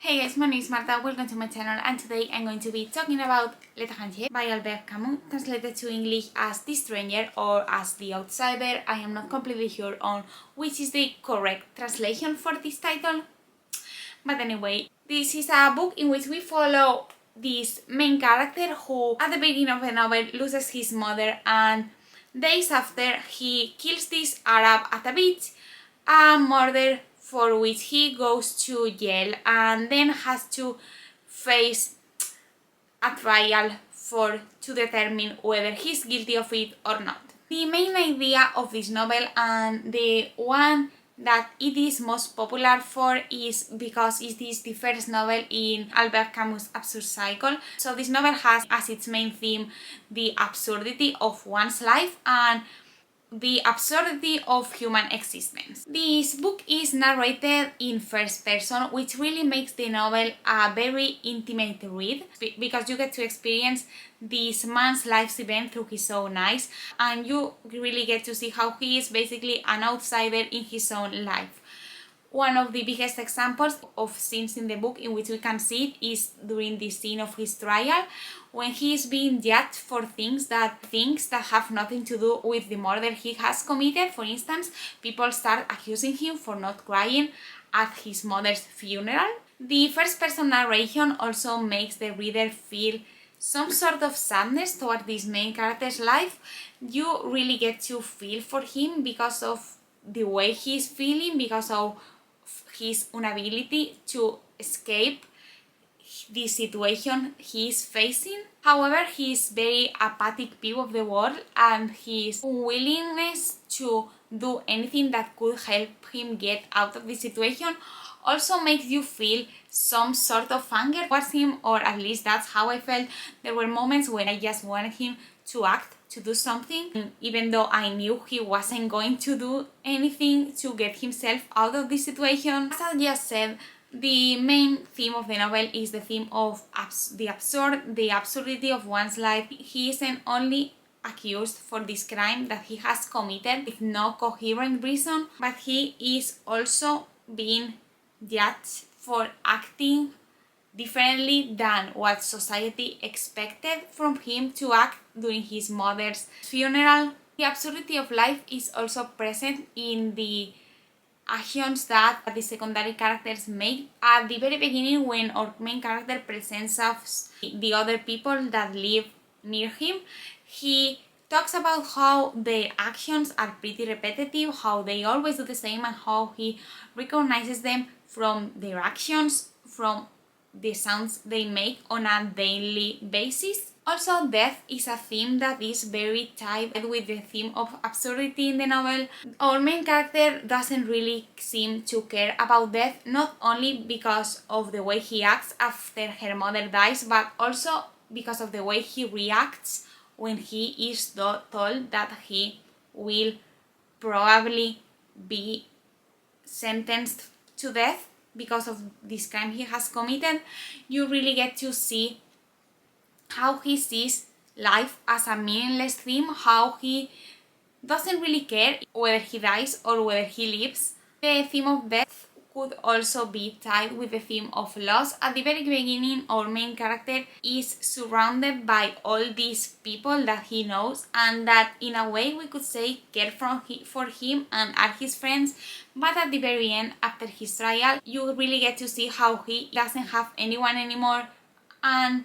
Hey guys, my name is Marta, welcome to my channel, and today I'm going to be talking about L'étranger by Albert Camus, translated to English as The Stranger or as The Outsider. I am not completely sure on which is the correct translation for this title, but anyway, this is a book in which we follow this main character who at the beginning of the novel loses his mother, and days after he kills this Arab at a beach, a murder for which he goes to jail and then has to face a trial to determine whether he's guilty of it or not. The main idea of this novel, and the one that it is most popular for, is because it is the first novel in Albert Camus' absurd cycle. So this novel has as its main theme the absurdity of one's life and the absurdity of human existence. This book is narrated in first person, which really makes the novel a very intimate read because you get to experience this man's life's event through his own eyes, and you really get to see how he is basically an outsider in his own life. One of the biggest examples of scenes in the book in which we can see it is during the scene of his trial, when he is being judged for things that have nothing to do with the murder he has committed. For instance, people start accusing him for not crying at his mother's funeral. The first person narration also makes the reader feel some sort of sadness toward this main character's life. You really get to feel for him because of the way he is feeling, because of his inability to escape the situation he is facing. However, his very apathic view of the world and his unwillingness to do anything that could help him get out of the situation also makes you feel some sort of anger towards him, or at least that's how I felt. There were moments when I just wanted him to act, to do something, even though I knew he wasn't going to do anything to get himself out of this situation. As I just said, the main theme of the novel is the theme of the absurdity of one's life. He isn't only accused for this crime that he has committed with no coherent reason, but he is also being judged for acting differently than what society expected from him to act during his mother's funeral. The absurdity of life is also present in the actions that the secondary characters make at the very beginning, when our main character presents us the other people that live near him. He talks about how their actions are pretty repetitive, how they always do the same, and how he recognizes them from their actions, from the sounds they make on a daily basis. Also, death is a theme that is very tied with the theme of absurdity in the novel. Our main character doesn't really seem to care about death, not only because of the way he acts after her mother dies, but also because of the way he reacts when he is told that he will probably be sentenced to death because of this crime he has committed. You really get to see how he sees life as a meaningless theme, how he doesn't really care whether he dies or whether he lives. The theme of death could also be tied with the theme of loss. At the very beginning, our main character is surrounded by all these people that he knows and that, in a way, we could say care for him and are his friends. But at the very end, after his trial, you really get to see how he doesn't have anyone anymore, and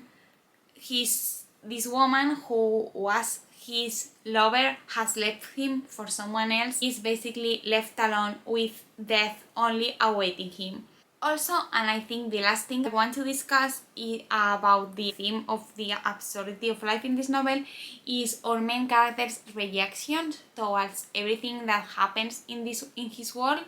this woman who was his lover has left him for someone else. He's basically left alone with death only awaiting him. Also, and I think the last thing I want to discuss about the theme of the absurdity of life in this novel is our main character's reaction towards everything that happens in his world.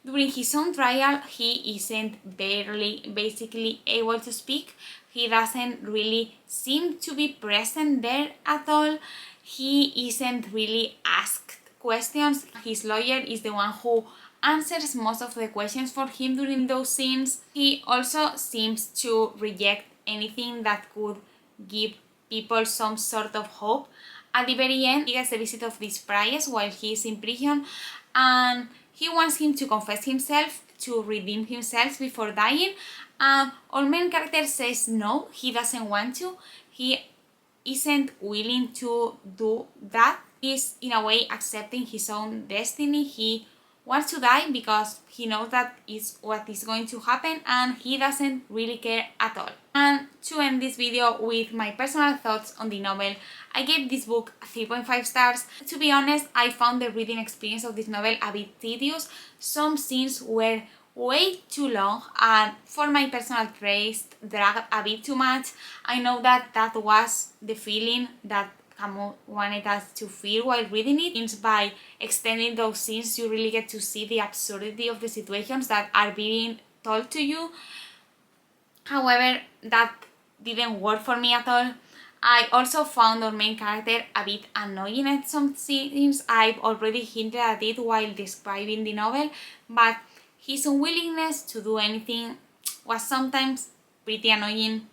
During his own trial, he isn't basically able to speak. He doesn't really seem to be present there at all. He isn't really asked questions. His lawyer is the one who answers most of the questions for him during those scenes. He also seems to reject anything that could give people some sort of hope. At the very end, he gets a visit of this priest while he is in prison, and he wants him to confess himself, to redeem himself before dying, Our main character says no, he doesn't want to. He isn't willing to do that. He's in a way accepting his own destiny. He wants to die because he knows that is what is going to happen, and he doesn't really care at all. And to end this video with my personal thoughts on the novel, I gave this book 3.5 stars. To be honest, I found the reading experience of this novel a bit tedious. Some scenes were way too long and for my personal taste dragged a bit too much. I know that that was the feeling that Camus wanted us to feel while reading it, since by extending those scenes you really get to see the absurdity of the situations that are being told to you. However, that didn't work for me at all. I also found our main character a bit annoying at some scenes. I've already hinted at it while describing the novel, but his unwillingness to do anything was sometimes pretty annoying,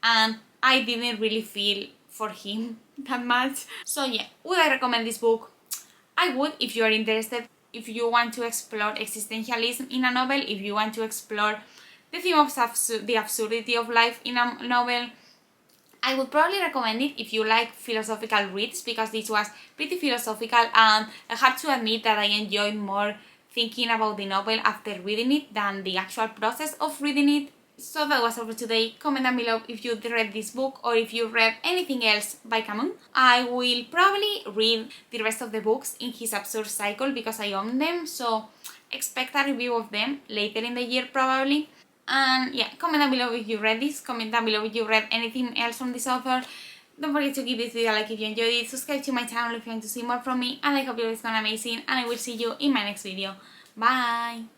and I didn't really feel for him that much. So yeah, would I recommend this book? I would, if you are interested, if you want to explore existentialism in a novel, if you want to explore the theme of the absurdity of life in a novel. I would probably recommend it if you like philosophical reads, because this was pretty philosophical, and I have to admit that I enjoyed more thinking about the novel after reading it than the actual process of reading it. So that was all for today. Comment down below if you read this book or if you read anything else by Camus. I will probably read the rest of the books in his absurd cycle because I own them, so expect a review of them later in the year probably. And yeah, comment down below if you read this, comment down below if you read anything else from this author. Don't forget to give this video a like if you enjoyed it, subscribe to my channel if you want to see more from me, and I hope you guys gone amazing, and I will see you in my next video. Bye!